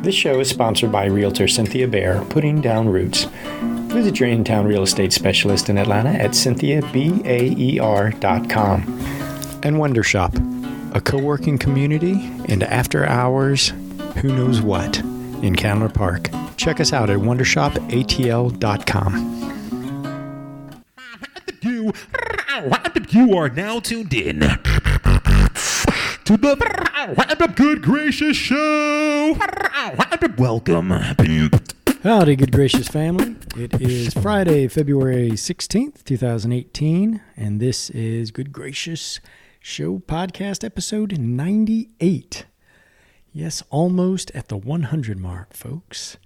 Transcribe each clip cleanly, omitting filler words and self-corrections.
This show is sponsored by Realtor Cynthia Bear, Putting Down Roots. Visit your in-town real estate specialist in Atlanta at cynthiabaer.com. And Wonder Shop, a co-working community and after-hours who knows what in Candler Park. Check us out at wondershopatl.com. You are now tuned in to the Good Gracious Show. Welcome. Howdy, Good Gracious family. It is Friday, February 16th, 2018, and this is Good Gracious Show podcast episode 98. Yes, almost at the 100 mark, folks.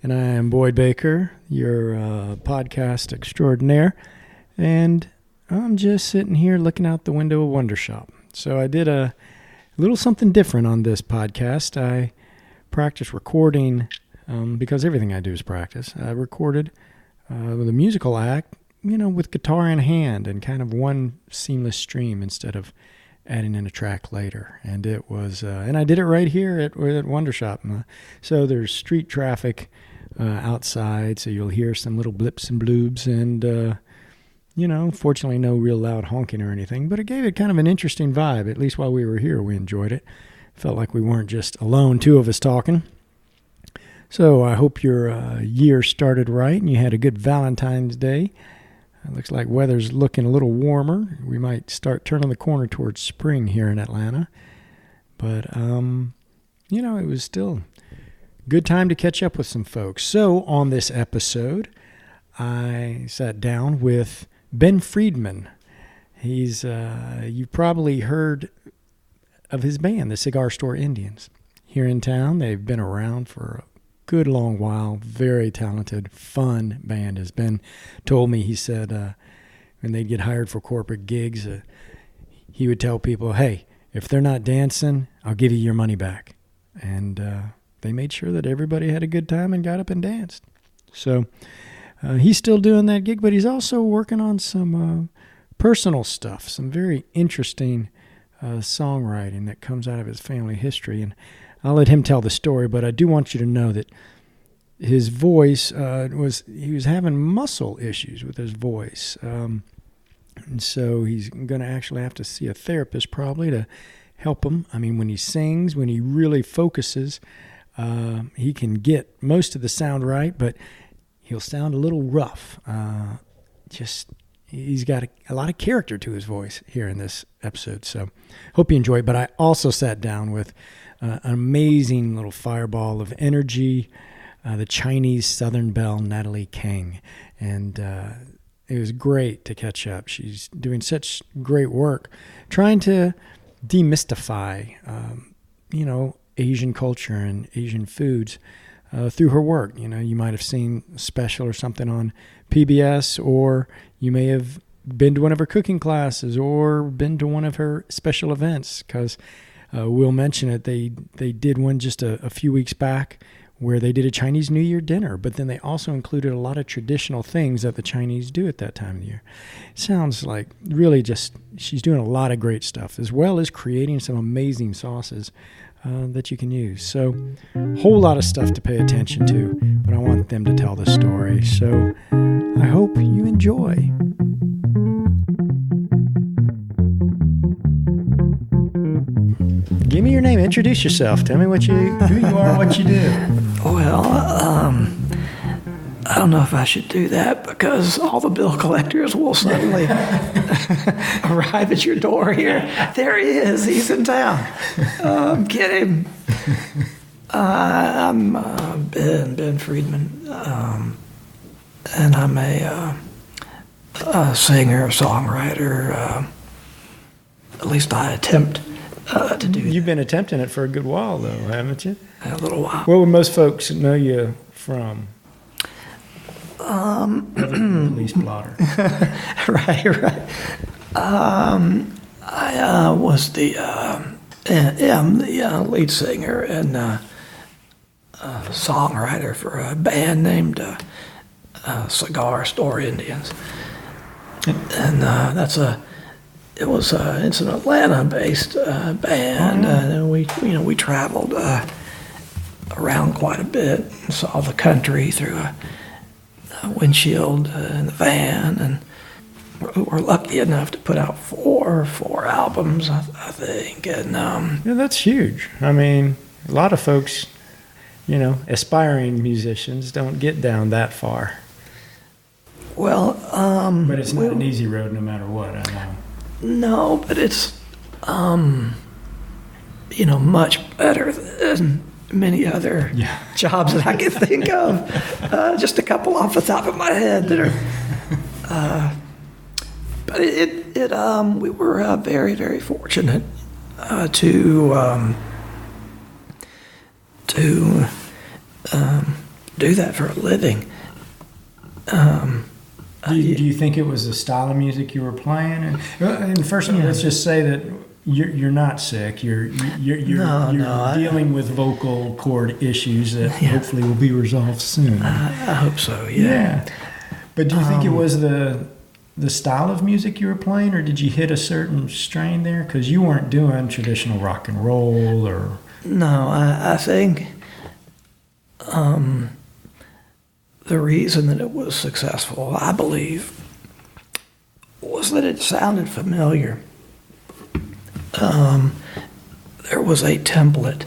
And I am Boyd Baker, your podcast extraordinaire, and I'm just sitting here looking out the window of Wonder Shop. So I did a little something different on this podcast. I practiced recording, because everything I do is practice. I recorded with a musical act, with guitar in hand and kind of one seamless stream instead of adding in a track later. And it was, and I did it right here at Wonder Shop. So there's street traffic outside, so you'll hear some little blips and bloobs, and fortunately no real loud honking or anything, but it gave it kind of an interesting vibe. At least while we were here, we enjoyed it. Felt like we weren't just alone, two of us talking. So I hope your year started right and you had a good Valentine's Day. It looks like weather's looking a little warmer. We might start turning the corner towards spring here in Atlanta. But, it was still a good time to catch up with some folks. So on this episode, I sat down with Ben Friedman. He's, you've probably heard of his band, the Cigar Store Indians. Here in town, they've been around for a good long while. Very talented, fun band. As Ben told me, he said when they'd get hired for corporate gigs, he would tell people, hey, if they're not dancing, I'll give you your money back. And they made sure that everybody had a good time and got up and danced. So he's still doing that gig, but he's also working on some personal stuff, some very interesting songwriting that comes out of his family history. And I'll let him tell the story, but I do want you to know that his voice he was having muscle issues with his voice. And so he's going to actually have to see a therapist probably to help him. I mean, when he sings, when he really focuses, he can get most of the sound right, but he'll sound a little rough. He's got a lot of character to his voice here in this episode, so hope you enjoy it. But I also sat down with an amazing little fireball of energy, the Chinese Southern Belle, Natalie Keng. And it was great to catch up. She's doing such great work trying to demystify, Asian culture and Asian foods through her work. You might have seen a special or something on PBS, or you may have been to one of her cooking classes or been to one of her special events, because we'll mention it. They did one just a few weeks back where they did a Chinese New Year dinner, but then they also included a lot of traditional things that the Chinese do at that time of the year. Sounds like really just, she's doing a lot of great stuff, as well as creating some amazing sauces that you can use. So a whole lot of stuff to pay attention to, but I want them to tell the story. So I hope you enjoy. Give me your name. Introduce yourself. Tell me who you are, what you do. Well, I don't know if I should do that because all the bill collectors will suddenly arrive at your door here. There he is. He's in town. Get him. I'm Ben Friedman, and I'm a singer, songwriter. At least I attempt to do. You've been attempting it for a good while, though, haven't you? A little while. Where would most folks know you from? At least Blotter. Right. I was I'm the lead singer and songwriter for a band named Cigar Store Indians, and it's an Atlanta-based band, and we traveled around quite a bit and saw the country through a windshield in the van, and we were lucky enough to put out four albums, I think. And Yeah, that's huge. I mean, a lot of folks, aspiring musicians don't get down that far. well, But it's not an easy road no matter what, I know. no, but it's much better than many other Yeah. jobs that I can think of. Just a couple off the top of my head that are. But we were very, very fortunate to do that for a living. Do you think it was the style of music you were playing? And first, let's just say that you're not sick. You're dealing with vocal cord issues that hopefully will be resolved soon. I hope so. Yeah. But do you think it was the style of music you were playing, or did you hit a certain strain there? Because you weren't doing traditional rock and roll, or No, I think the reason that it was successful, I believe, was that it sounded familiar. There was a template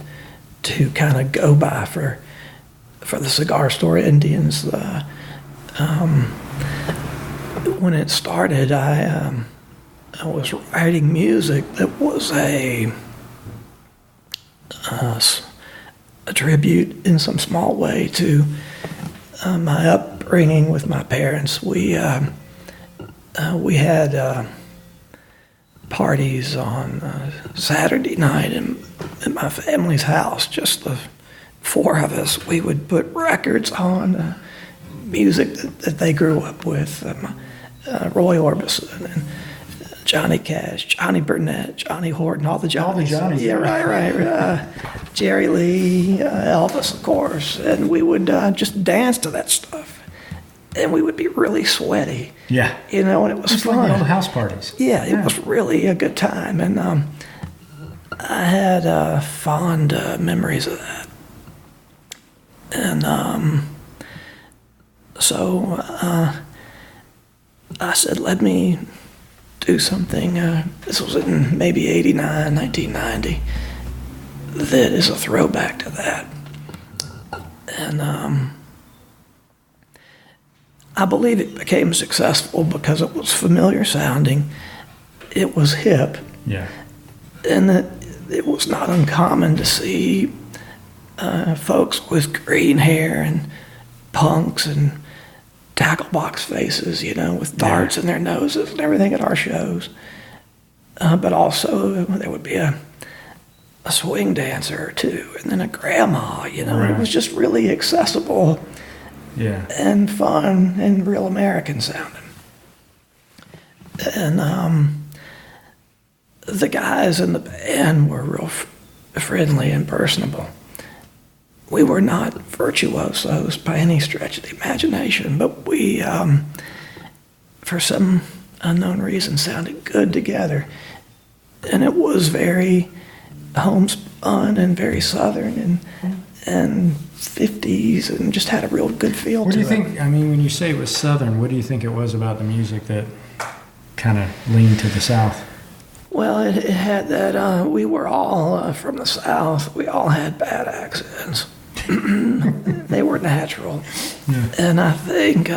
to kind of go by for the Cigar Store Indians. When it started, I was writing music that was a tribute in some small way to my upbringing with my parents. We had parties on Saturday night in my family's house, just the four of us. We would put records on music that they grew up with. Roy Orbison and Johnny Cash, Johnny Burnett, Johnny Horton, all the Johnnies. Yeah, right. Jerry Lee, Elvis, of course. And we would just dance to that stuff. And we would be really sweaty. Yeah. And it was it's fun. like old house parties. Yeah, it was really a good time. And I had fond memories of that. And so I said, let me do something. This was in maybe 89, 1990. That is a throwback to that. And I believe it became successful because it was familiar sounding. It was hip. Yeah. And that it was not uncommon to see folks with green hair and punks and tackle box faces, with darts in their noses and everything at our shows. But also there would be a swing dancer or two, and then a grandma, Right. It was just really accessible and fun and real American sounding. And the guys in the band were real friendly and personable. We were not virtuosos by any stretch of the imagination, but we, for some unknown reason, sounded good together. And it was very homespun and very Southern and 50s, and just had a real good feel to it. What do you think, when you say it was Southern, what do you think it was about the music that kind of leaned to the South? Well, it had that, we were all from the South. We all had bad accents. They were natural. Yeah. And I think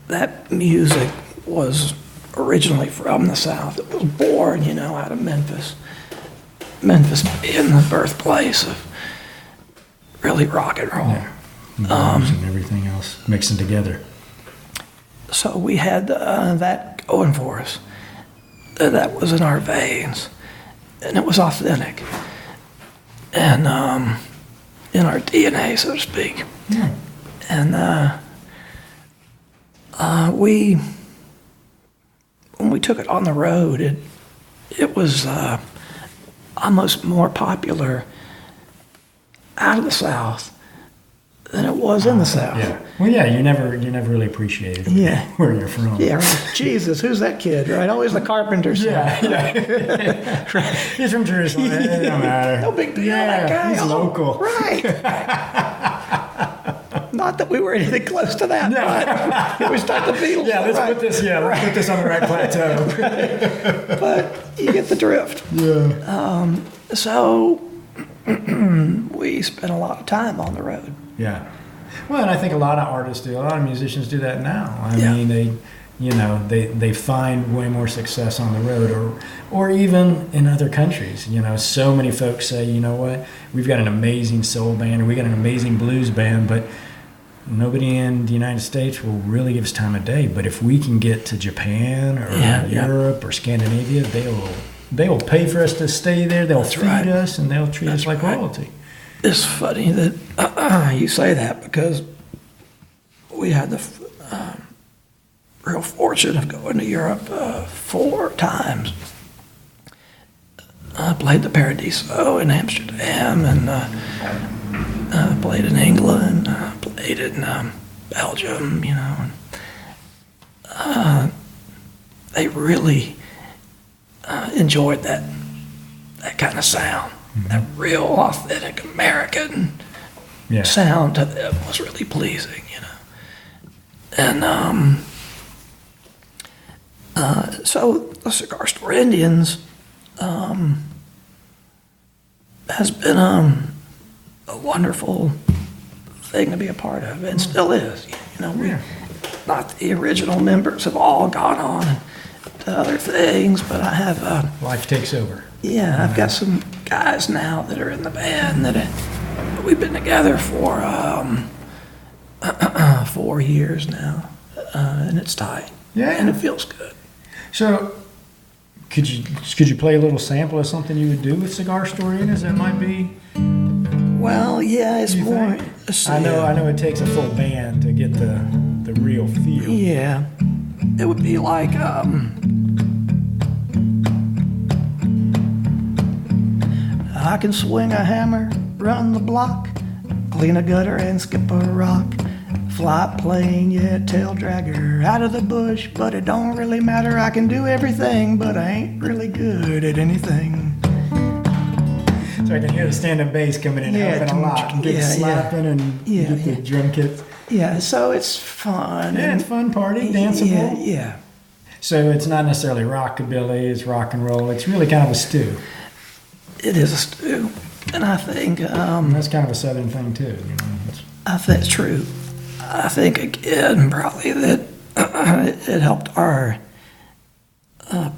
that music was originally from the South. It was born, out of Memphis. Memphis being the birthplace of really rock and roll. Yeah. And everything else mixing together. So we had that going for us. That was in our veins. And it was authentic. And in our DNA, so to speak. Yeah. And when we took it on the road, it was almost more popular out of the South than it was in the South. Yeah. Well, yeah, you never really appreciated where you're from. Yeah, right. Jesus, who's that kid, right? Always the carpenter's son. Yeah. Right. He's from Jerusalem. It don't matter. No big deal, Yeah, that guy. he's local. Right. Not that we were anything close to that, but we start the Beatles. Yeah, let's right. put this. Yeah, let's put this on the right plateau. But you get the drift. Yeah. So we spent a lot of time on the road. Yeah. Well, and I think a lot of artists do. A lot of musicians do that now. I Yeah. mean, they find way more success on the road, or even in other countries. So many folks say, you know what, we've got an amazing soul band, or we got an amazing blues band, but nobody in the United States will really give us time of day. But if we can get to Japan or Europe or Scandinavia, they'll pay for us to stay there. They'll feed us, and they'll treat us like royalty. It's funny that you say that, because we had the real fortune of going to Europe 4 times. I played the Paradiso in Amsterdam, and played in England, played in Belgium, and they really enjoyed that kind of sound. That real authentic American sound to them was really pleasing, And so the Cigar Store Indians has been a wonderful thing to be a part of, and still is. Not the original members have all gone on to other things, but I have Life takes over. Yeah, I've got some guys now that are in the band that we've been together for 4 years now, and it's tight. Yeah, and it feels good. So, could you play a little sample of something you would do with Cigar Store Indians that might be? Well, yeah, it's more. I know it takes a full band to get the real feel. Yeah, it would be like. I can swing a hammer, run the block, clean a gutter and skip a rock, fly a plane, yeah, tail dragger out of the bush, but it don't really matter. I can do everything, but I ain't really good at anything. So I can hear the stand-up bass coming in helping a lot, and get slapping and get the drum kits. Yeah, so it's fun. Yeah, it's fun party, danceable. Yeah. So it's not necessarily rockabilly, it's rock and roll. It's really kind of a stew. It is a stew, and I think that's kind of a Southern thing too. I think it's true. I think again probably that it helped our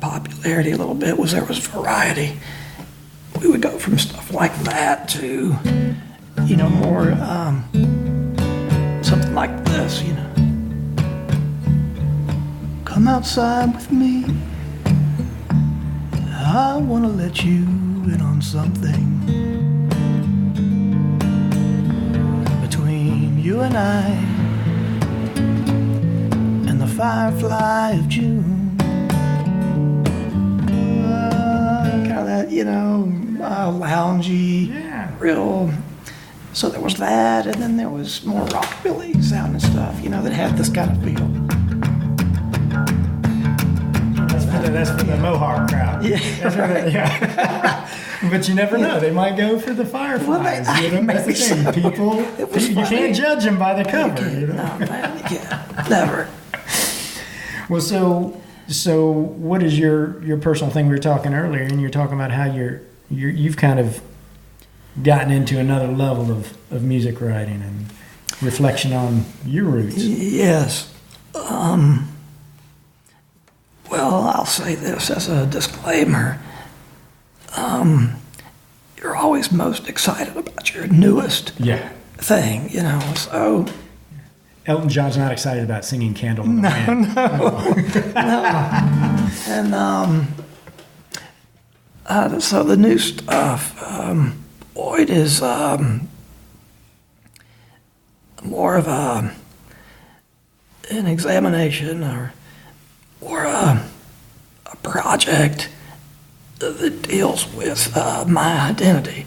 popularity a little bit was there was variety. We would go from stuff like that to more something like this. Come outside with me. I want to let you in on something between you and I and the firefly of June. Kind of that, loungy, real. So there was that, and then there was more rockabilly sound and stuff, that had this kind of feel. That's for the Mohawk crowd. Yeah. But you never know. They might go for the Fireflies. Well, That's the thing. so. People, you can't judge them by the cover. No, man, yeah, never. Well, so what is your personal thing? We were talking earlier, and you're talking about how you've kind of gotten into another level of music writing and reflection on your roots. Yes. Well, I'll say this as a disclaimer. You're always most excited about your newest thing, so... Elton John's not excited about singing Candle in the Wind. No. And so the new stuff, Boyd is more of an examination or a project that deals with my identity.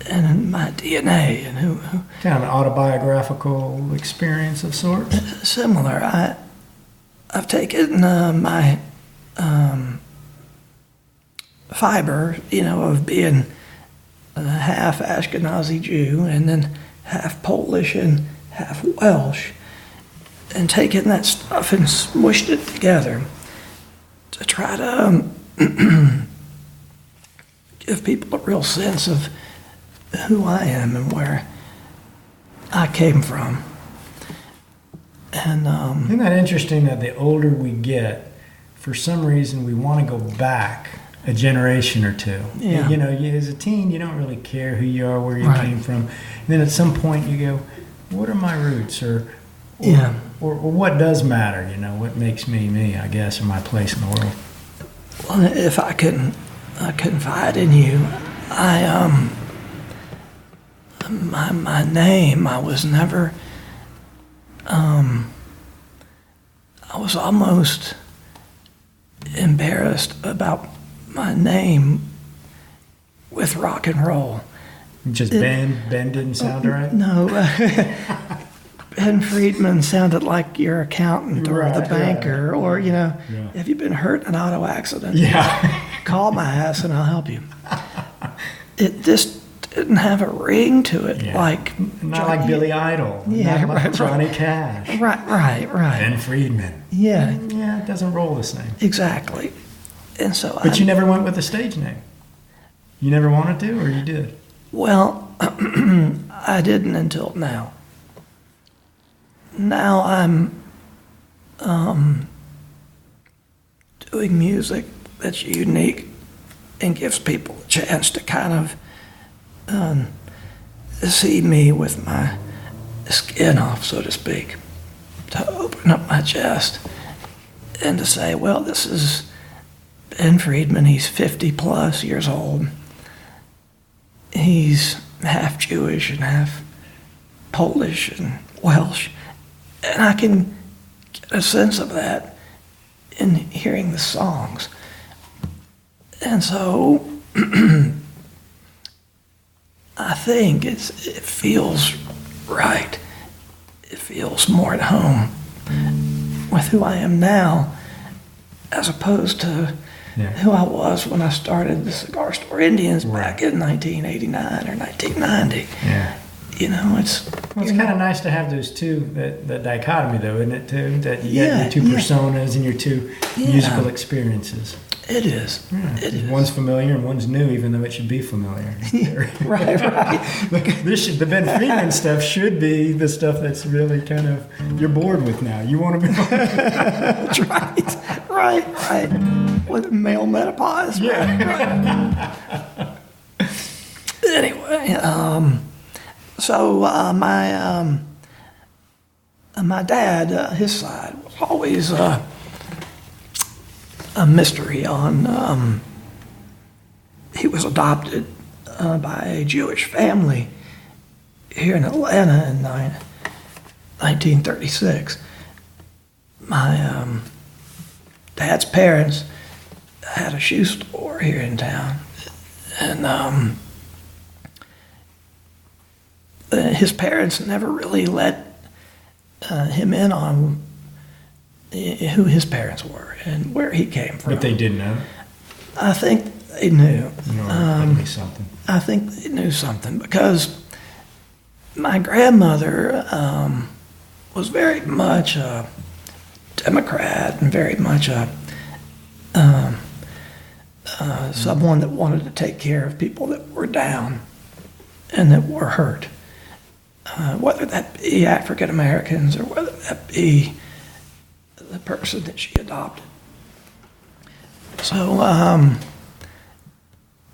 and my DNA and who Kind of an autobiographical experience of sorts. similar. I've taken my fiber, of being half Ashkenazi Jew and then half Polish and half Welsh, and taken that stuff and smushed it together to try to give people a real sense of who I am and where I came from. And Isn't that interesting that the older we get, for some reason we want to go back a generation or two. Yeah. As a teen, you don't really care who you are, where you Right. came from. And then at some point you go, what are my roots? Or what does matter? What makes me me, I guess, or my place in the world. Well, if I can confide in you, my name, I was never, I was almost embarrassed about my name with rock and roll. Just Ben didn't sound right? No, Ben Friedman sounded like your accountant or the Right, banker, right. or, Yeah. have you been hurt in an auto accident? Yeah. Call my ass and I'll help you. It just didn't have a ring to it, Yeah. like Not like Billy Idol. Yeah, Not like right, Johnny Cash. Right. Ben Friedman. Yeah, Yeah, it doesn't roll the same. exactly. And so But you never went with a stage name. You never wanted to, or you did? well, I didn't until now. Now I'm doing music that's unique and gives people a chance to kind of see me with my skin off, so to speak, to open up my chest and to say, well, this is Ben Friedman. He's 50 plus years old. He's half Jewish and half Polish and Welsh. And I can get a sense of that in hearing the songs. And so I think it feels right. It feels more at home with who I am now as opposed to who I was when I started the Cigar Store Indians back in 1989 or 1990. Yeah. It's kind of nice to have those two, that dichotomy, though, isn't it, too? That you get your two personas and your two musical experiences. It is. Yeah. It is. One's familiar and one's new, even though it should be familiar. Right. The Ben Friedman stuff should be the stuff that's really kind of you're bored with now. You want to be. That's right. With male menopause. Yeah. Right. Anyway, so my dad, his side was always a mystery on. He was adopted by a Jewish family here in Atlanta in 1936. My dad's parents had a shoe store here in town, and his parents never really let him in on who his parents were and where he came from. But they did know. I think they knew. Something. I think they knew something because my grandmother was very much a Democrat and very much a someone that wanted to take care of people that were down and that were hurt, whether that be African Americans or whether that be the person that she adopted. So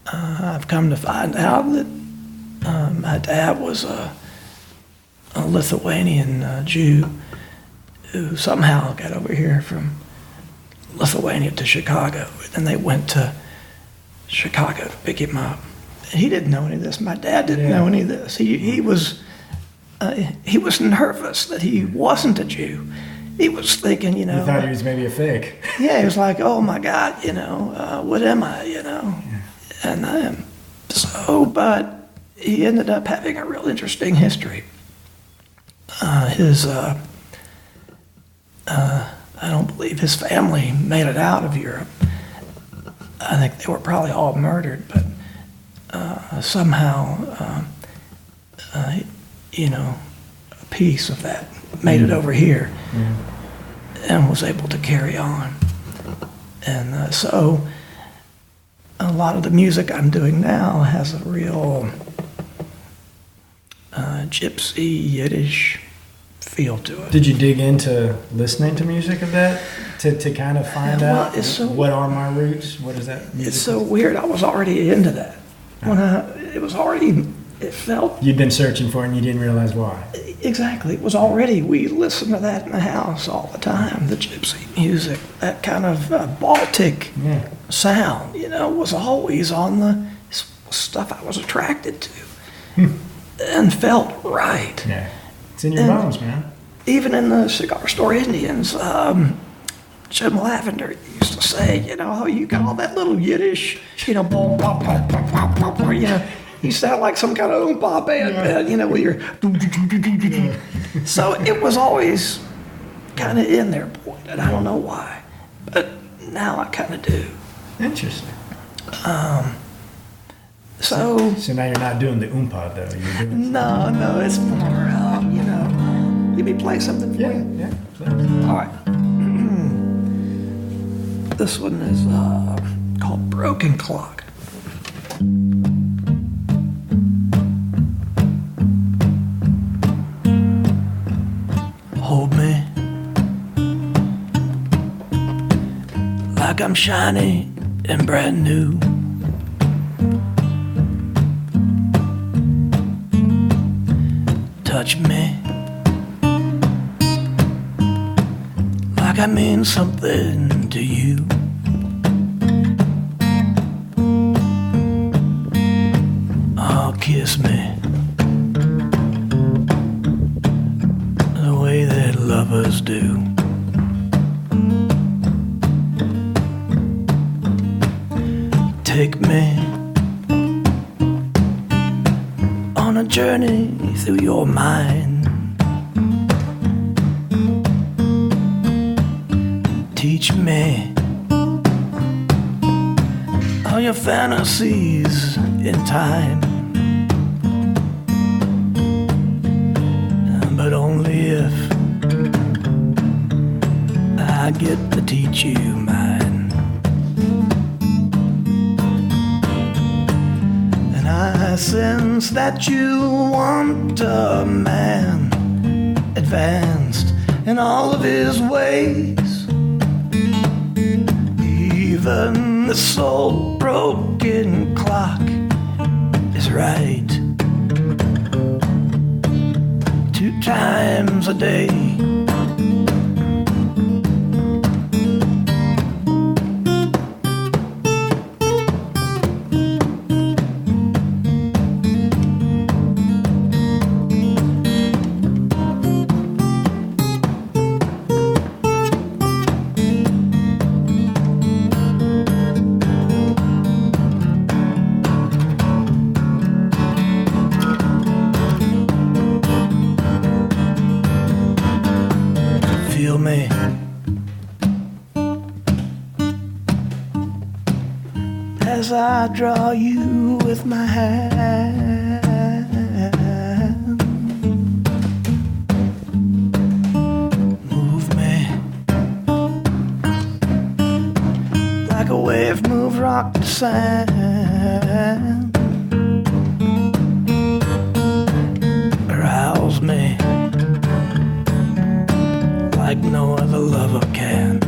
I've come to find out that my dad was a Lithuanian Jew who somehow got over here from Lithuania to Chicago, and they went to Chicago to pick him up. He didn't know any of this. My dad didn't know any of this. He was nervous that he wasn't a Jew. He was thinking, You thought he was maybe a fake. yeah, he was like, oh my God, what am I, And I am. So, but he ended up having a real interesting history. I don't believe his family made it out of Europe. I think they were probably all murdered, but somehow, a piece of that made it over here and was able to carry on. And so a lot of the music I'm doing now has a real gypsy, Yiddish feel to it. Did you dig into listening to music of that to kind of find out what are my roots? What is that music? It's so weird. I was already into that. It felt... You'd been searching for it and you didn't realize why. Exactly. It was already, we listened to that in the house all the time, the gypsy music, that kind of Baltic sound, was always on the stuff I was attracted to and felt right. Yeah. It's in your bones, man. Even in the Cigar Store Indians, Jim Lavender used to say, oh, you got all that little Yiddish, boom, bop, bop, bop, bop, bop, bop, you sound like some kind of oompa band, with your... So it was always kind of in there, boy, and I don't know why. But now I kind of do. Interesting. So now you're not doing the oompa, though. You're doing no, it's more, let me play something for you. Yeah, please. All right. This one is called Broken Clock. Hold me like I'm shiny and brand new. Touch me like I mean something to you. Oh, kiss me the way that lovers do. Take me on a journey through your mind. Teach me all your fantasies in time, but only if I get to teach you mine. And I sense that you want a man advanced in all of his ways. Even the soul broken clock is right 2 times a day. Feel me as I draw you with my hand. Move me like a wave moves rock to sand. Arouse me like no other lover can.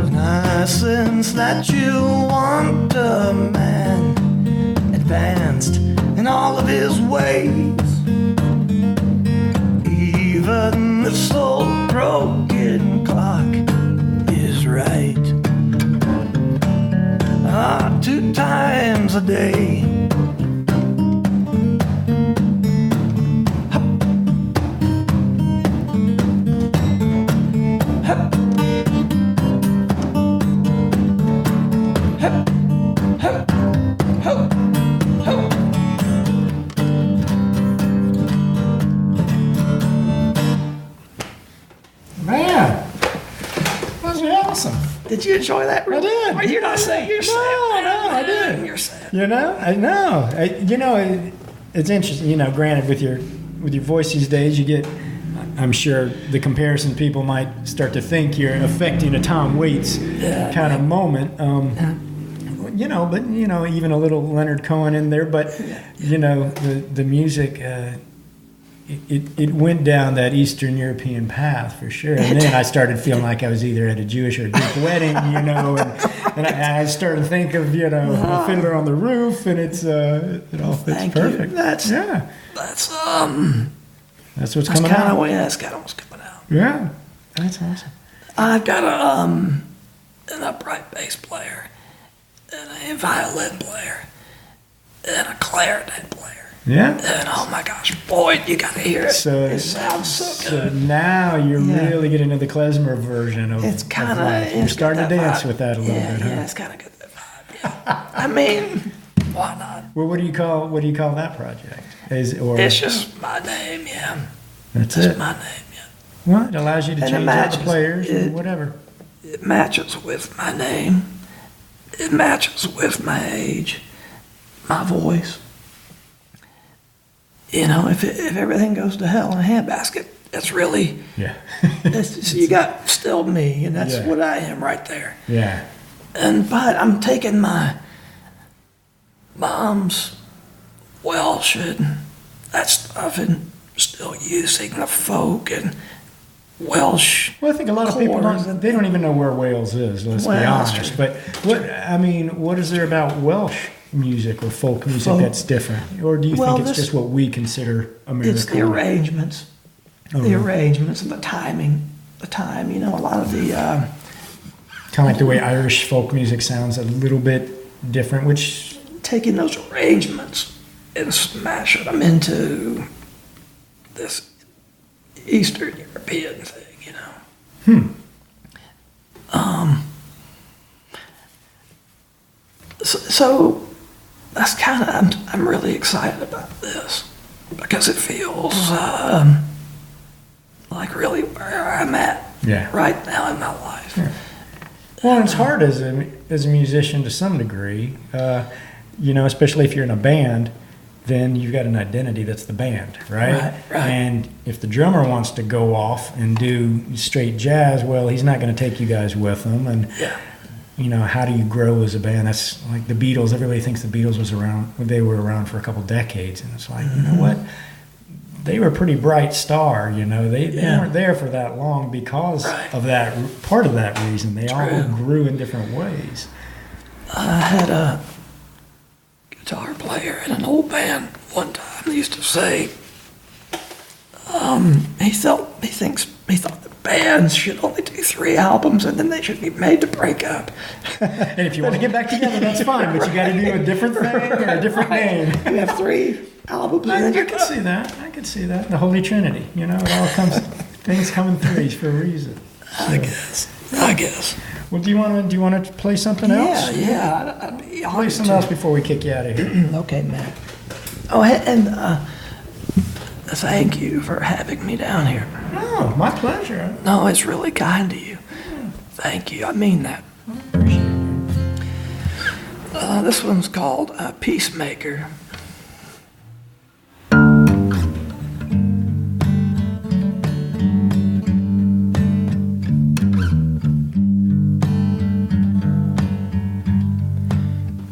And I sense that you want a man advanced in all of his ways. Even the soul broken clock is right 2 times a day. Hup. Ho! Ho! Man, that was awesome. Did you enjoy that? I did. Are you not saying you're sad? No, I did. You're sad. You know, I know. It's interesting. You know, granted, with your voice these days, you get. I'm sure the comparison people might start to think you're affecting a Tom Waits kind of moment. You know, but you know, even a little Leonard Cohen in there. But you know, the music. It went down that Eastern European path for sure, and then I started feeling like I was either at a Jewish or a Greek wedding, you know, and I started to think of the Fiddler on the Roof, and it all fits perfect. That's what's that's coming kind out. of that's kind of what's coming out. Yeah, that's awesome. I've got an upright bass player, and a violin player, and a clarinet player. Yeah. And oh my gosh, boy, you gotta hear it. It sounds so good. So now you're really getting into the klezmer version of It's kind of you're starting to dance vibe. with that a little bit, huh? Yeah, it's kind of good that vibe. Yeah. I mean, why not? Well, what do you call that project? It's just my name, yeah. That's It's it. my name, yeah. Well, it allows you to And it change out the matches. players or whatever. It matches with my name. It matches with my age, my voice. You know, if everything goes to hell in a handbasket, it's really, you got still me, and that's what I am right there. Yeah. But I'm taking my mom's Welsh and that stuff and still using the folk and Welsh. Well, I think a lot of people don't even know where Wales is, let's be honest. But what is there about Welsh music or folk music that's different? Or do you think it's just what we consider American? It's the arrangements. The arrangements and the timing. The time, you know, a lot of the... kind of like the way Irish folk music sounds a little bit different, which... Taking those arrangements and smashing them into this Eastern European thing, you know. So that's kind of, I'm really excited about this because it feels like really where I'm at right now in my life. Yeah. Well, it's hard as a musician to some degree, you know, especially if you're in a band, then you've got an identity that's the band, right? Right. And if the drummer wants to go off and do straight jazz, well, he's not going to take you guys with him. And you know, how do you grow as a band? That's like the Beatles. Everybody thinks the Beatles was around. They were around for a couple decades, and it's like, you know what? They were a pretty bright star. You know, they weren't there for that long because of that. Part of that reason, they all grew in different ways. I had a guitar player in an old band one time. He used to say, he thought the bands should only do 3 albums and then they should be made to break up. And if you want to get back together, that's fine, but you got to do a different thing or a different name. You have 3 albums. I can see that. I can see that. The Holy Trinity. You know, it all comes. Things come in threes for a reason. So. I guess. Well, do you want to play something else? Yeah. I'd be honored play something else before we kick you out of here. Okay, man. Oh, and thank you for having me down here. Oh, my pleasure. No, it's really kind of you. Thank you. I mean that. I appreciate it. This one's called Peacemaker.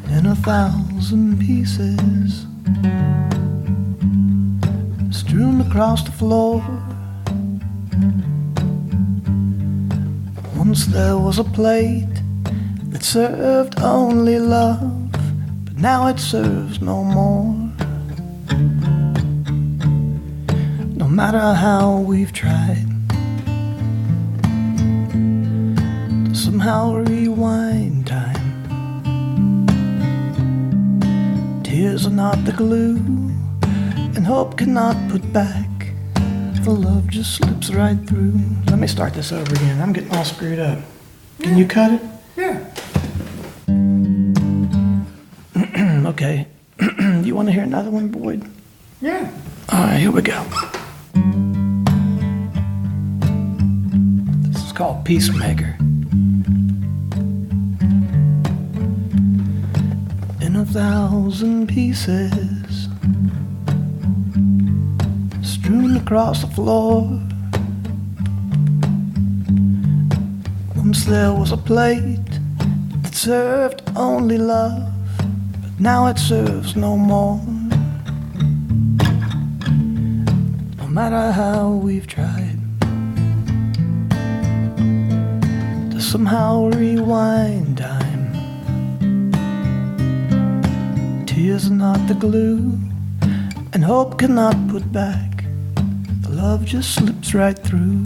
In 1,000 pieces strewn across the floor. Once there was a plate that served only love, but now it serves no more. No matter how we've tried to somehow rewind time, tears are not the glue, and hope cannot put back. The love just slips right through. Let me start this over again. I'm getting all screwed up. Can you cut it? Yeah. Okay. You want to hear another one, Boyd? Yeah. All right, here we go. This is called Peacemaker. In 1,000 pieces, strewn across the floor. Once there was a plate that served only love, but now it serves no more. No matter how we've tried to somehow rewind time, tears are not the glue, and hope cannot put back. The love just slips right through.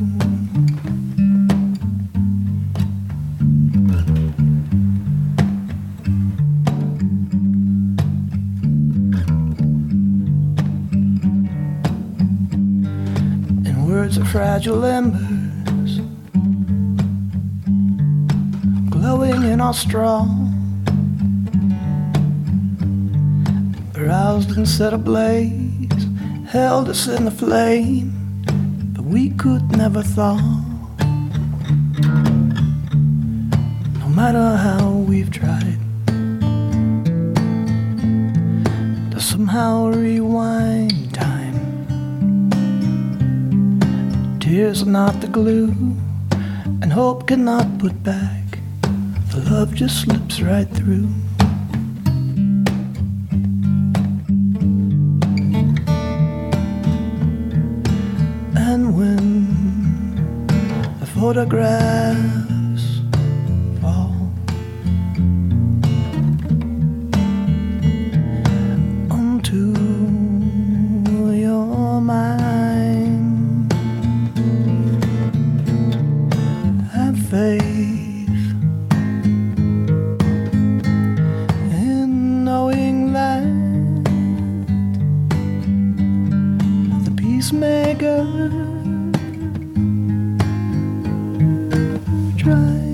Words are fragile embers, glowing in our straw, aroused and set ablaze, held us in the flame, but we could never thaw. No matter how we've tried to somehow rewind time, tears are not the glue, and hope cannot put back. The love just slips right through. And when the photographs fall onto your mind, faith in knowing that the peacemaker tried.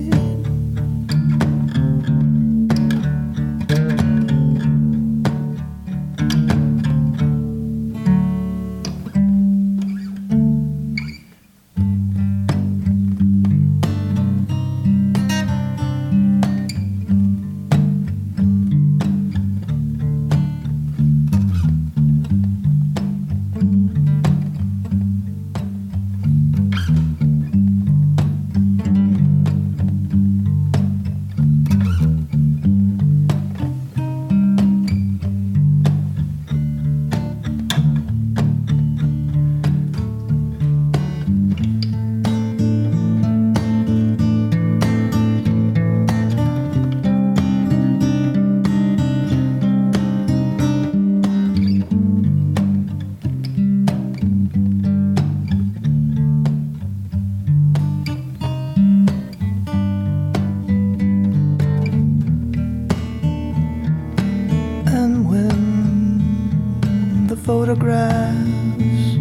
Photographs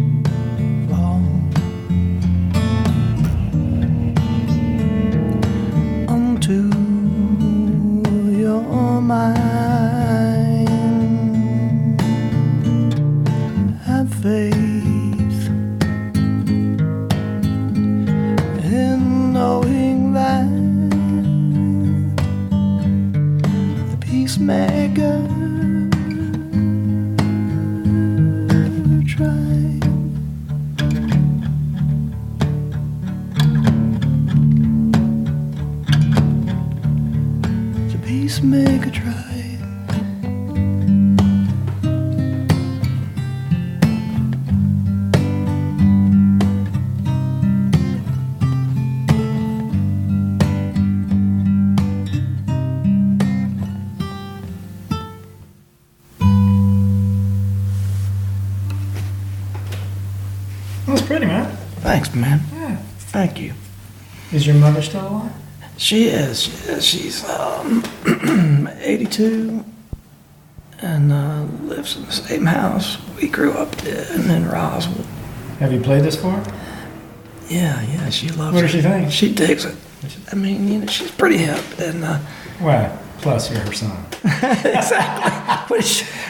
fall onto your mind. Have faith in knowing that the peacemaker make a try. That's pretty, man. Thanks, man. Yeah. Thank you. Is your mother still alive? She is. She's 82 and lives in the same house we grew up in Roswell. Have you played this for her? Yeah, she loves it. What does she think? She digs it. I mean, she's pretty hip, and Wow. Plus, you're her son. Exactly.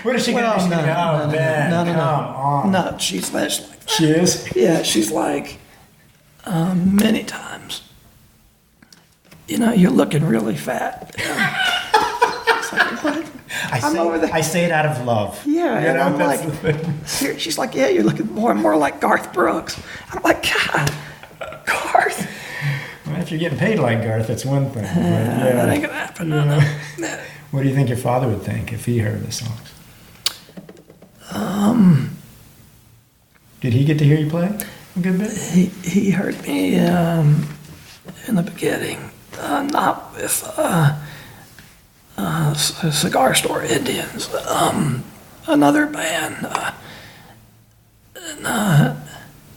What is she going to do? Oh, man, come on. No, she's like that. She is? Yeah, she's like, many times, you're looking really fat. It's like, what? I say it out of love. Yeah, and I'm like, she's like, yeah, you're looking more and more like Garth Brooks. I'm like, God, Garth. Well, if you're getting paid like Garth, that's one thing. But, that ain't gonna happen. No. What do you think your father would think if he heard the songs? Did he get to hear you play a good bit? He heard me in the beginning, not with Cigar Store Indians, another band.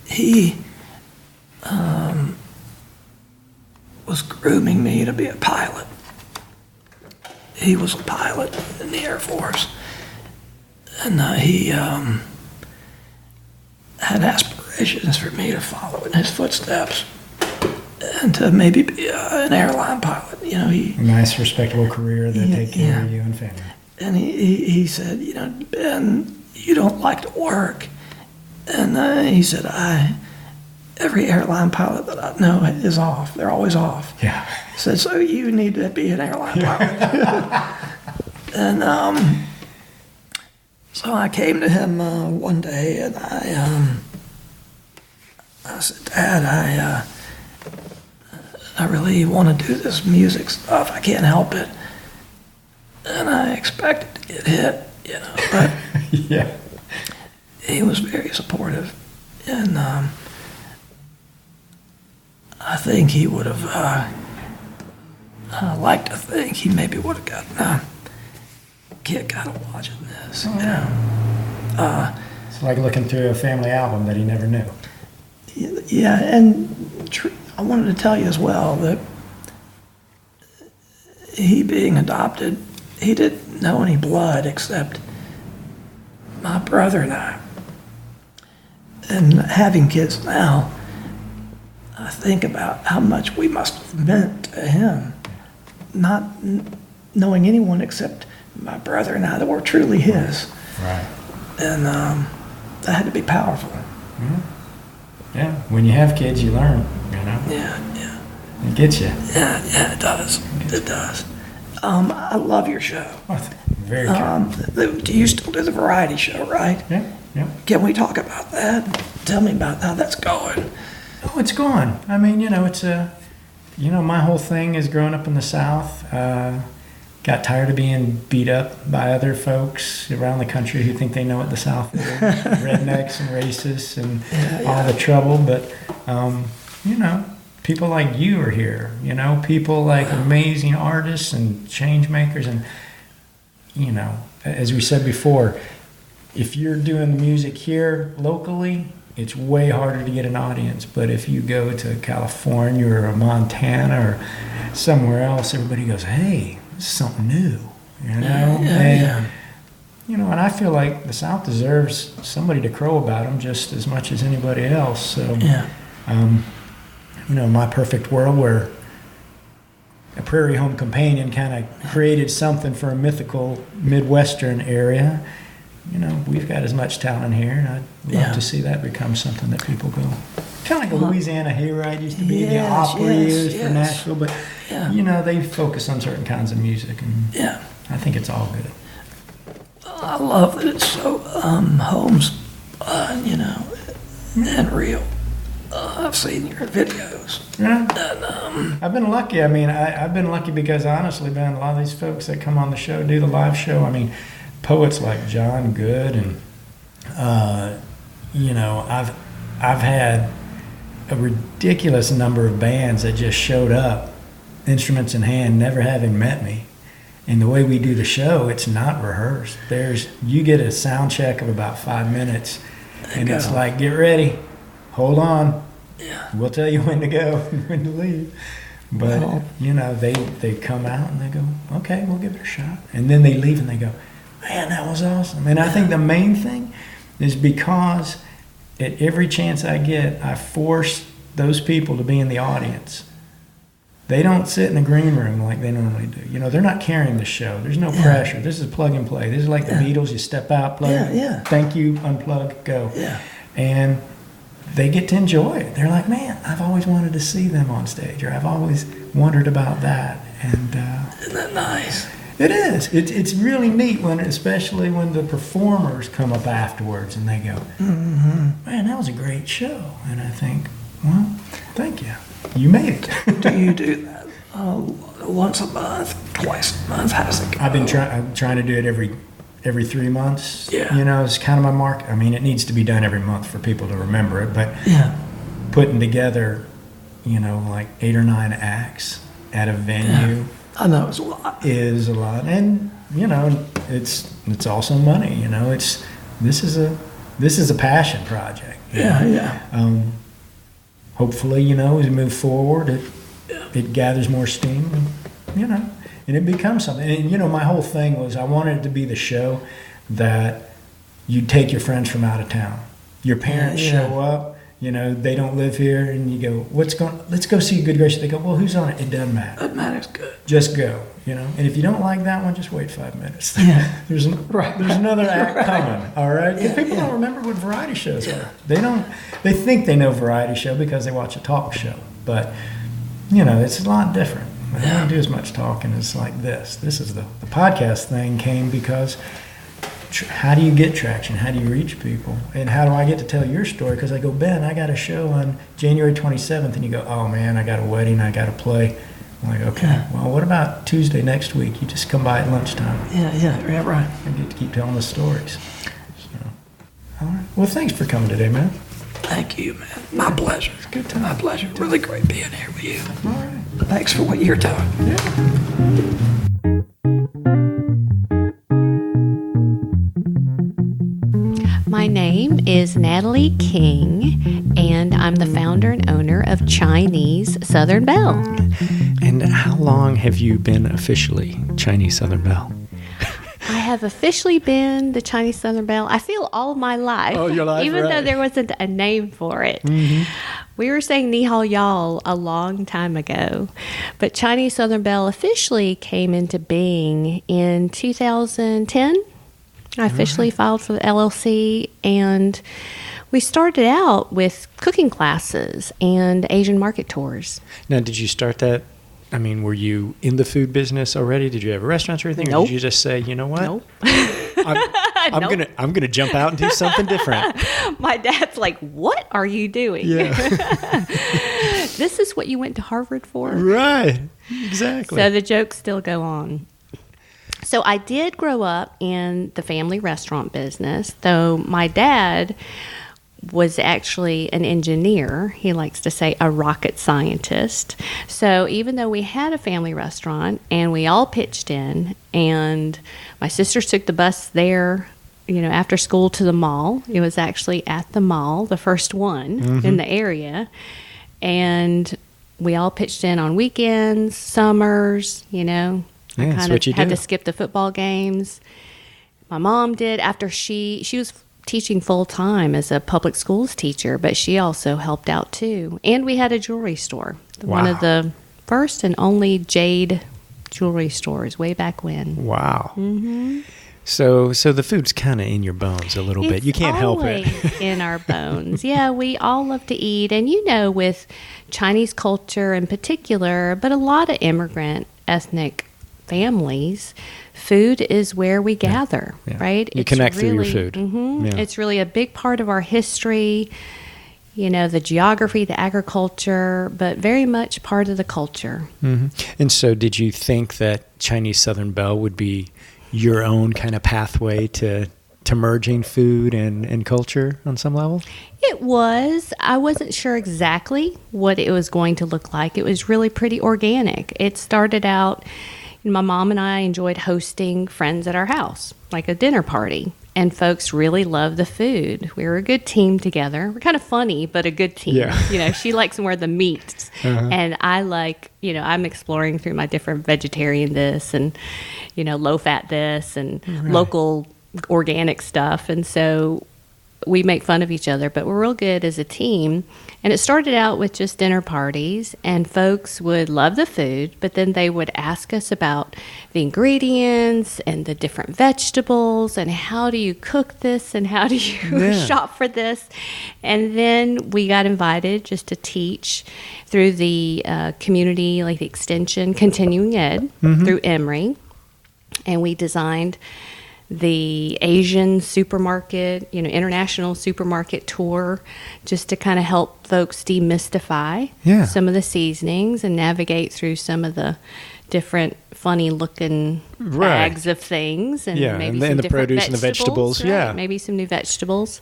He was grooming me to be a pilot. He was a pilot in the Air Force, and he had aspirations for me to follow in his footsteps and to maybe be an airline pilot. A nice, respectable career that take care of you and family. And he said, Ben, you don't like to work. And he said, every airline pilot that I know is off. They're always off. Yeah. He said, so you need to be an airline pilot. And so I came to him one day and I said, Dad, I really want to do this music stuff. I can't help it. And I expected to get hit, but yeah. He was very supportive. And I think he would have, I like to think he maybe would have gotten a kick out of watching this, It's like looking through a family album that he never knew. Yeah, and I wanted to tell you as well that he being adopted, he didn't know any blood except my brother and I. And having kids now, I think about how much we must have meant to him, not knowing anyone except my brother and I that were truly his. Right. And that had to be powerful. Mm-hmm. Yeah, when you have kids, you learn, Yeah. It gets you. Yeah, it does. It does. I love your show. Very good. Do you still do the variety show, right? Yeah. Can we talk about that? Tell me about how that's going. Oh, it's gone. I mean, it's my whole thing is growing up in the South. Got tired of being beat up by other folks around the country who think they know what the South is. Rednecks and racists and all the trouble. But, people like you are here. People like amazing artists and changemakers. And, as we said before, if you're doing music here locally, it's way harder to get an audience. But if you go to California or Montana or somewhere else, everybody goes, hey, this is something new, And I feel like the South deserves somebody to crow about them just as much as anybody else. So, my perfect world where a Prairie Home Companion kind of created something for a mythical Midwestern area. We've got as much talent here, and I'd love to see that become something that people go. Kind of like a Louisiana Hayride used to be, the Opry for Nashville, but they focus on certain kinds of music, and I think it's all good. I love that it's so homespun, and real. I've seen your videos. Yeah. And, I've been lucky. I mean, I've been lucky because honestly, man, a lot of these folks that come on the show, do the live show, I mean, poets like John Good and, I've had a ridiculous number of bands that just showed up, instruments in hand, never having met me. And the way we do the show, it's not rehearsed. You get a sound check of about 5 minutes, and it's like, get ready, hold on. Yeah. We'll tell you when to go and when to leave. But, they come out and they go, okay, we'll give it a shot. And then they leave and they go, man, that was awesome. And I think the main thing is because at every chance I get, I force those people to be in the audience. They don't sit in the green room like they normally do. You know, they're not carrying the show. There's no pressure. This is plug and play. This is like the Beatles. You step out, plug, thank you, unplug, go. Yeah. And they get to enjoy it. They're like, man, I've always wanted to see them on stage, or I've always wondered about that. And isn't that nice? It is. It's really neat especially when the performers come up afterwards and they go, man, that was a great show. And I think, well, thank you. You made it. Do you do that once a month, twice a month? How's it go? I'm trying to do it every 3 months. Yeah. You know, it's kind of my mark. I mean, it needs to be done every month for people to remember it. But putting together, you know, like 8 or 9 acts at a venue. I know it's a lot. Is a lot. And, you know, it's also money. You know, this is a passion project. Yeah. Hopefully, you know, as we move forward, it gathers more steam, and, you know, and it becomes something. And, you know, my whole thing was I wanted it to be the show that you take your friends from out of town. Your parents show up, you know, they don't live here, and you go, let's go see Good Gracious. They go, well, who's on it? It doesn't matter. That matters good. Just go, you know. And if you don't like that one, just wait 5 minutes. Yeah. there's another act coming, all right? Because people don't remember what variety shows are. They think they know variety show because they watch a talk show. But, you know, it's a lot different. I don't do as much talking as like this. This is the podcast thing came because how do you get traction? How do you reach people? And how do I get to tell your story? Because I go, Ben, I got a show on January 27th. And you go, oh, man, I got a wedding. I got to play. I'm like, okay, well, what about Tuesday next week? You just come by at lunchtime. Yeah, right. I get to keep telling the stories. So, all right. Well, thanks for coming today, man. Thank you, man. My pleasure. It's a good time. My pleasure. Really great being here with you. All right. Thanks for what you're doing. My name is Natalie Keng, and I'm the founder and owner of Chinese Southern Belle. And how long have you been officially Chinese Southern Belle? I have officially been the Chinese Southern Belle, I feel, all my life. Oh, your life, even right. though there wasn't a name for it. Mm-hmm. We were saying ni hao y'all a long time ago, but Chinese Southern Belle officially came into being in 2010. I officially filed for the LLC, and we started out with cooking classes and Asian market tours. Now, did you start that? I mean, were you in the food business already? Did you have a restaurant or anything? Or Nope. did you just say, you know what? Nope. I'm gonna jump out and do something different. My dad's like, what are you doing? Yeah. This is what you went to Harvard for? Right. Exactly. So the jokes still go on. So I did grow up in the family restaurant business, though my dad was actually an engineer. He likes to say a rocket scientist. So even though we had a family restaurant and we all pitched in, and my sisters took the bus there, you know, after school to the mall. It was actually at the mall, the first one in the area. And we all pitched in on weekends, summers, you know. Yeah, I that's kind what you of had do. to skip the football games. My mom did after she was teaching full time as a public schools teacher, but she also helped out too. And we had a jewelry store, one of the first and only jade jewelry stores way back when. Wow. Mm-hmm. So the food's kind of in your bones a little bit. You can't help it. It's in our bones. Yeah, we all love to eat. And you know, with Chinese culture in particular, but a lot of immigrant ethnic families, food is where we gather, right? You connect through your food. Mm-hmm, it's really a big part of our history, you know, the geography, the agriculture, but very much part of the culture. Mm-hmm. And so did you think that Chinese Southern Belle would be your own kind of pathway to merging food and culture on some level? It was. I wasn't sure exactly what it was going to look like. It was really pretty organic. It started out, my mom and I enjoyed hosting friends at our house, like a dinner party. And folks really loved the food. We were a good team together. We're kind of funny, but a good team. Yeah. You know, she likes more the meats. And I like, you know, I'm exploring through my different vegetarian this and, you know, low fat this and local organic stuff. And so we make fun of each other, but we're real good as a team. And it started out with just dinner parties, and folks would love the food, but then they would ask us about the ingredients and the different vegetables and how do you cook this and how do you shop for this. And then we got invited just to teach through the community, like the extension, continuing ed through Emory. And we designed the Asian supermarket, international supermarket tour, just to kind of help folks demystify some of the seasonings and navigate through some of the different funny looking bags of things, and maybe some the produce and the vegetables, maybe some new vegetables.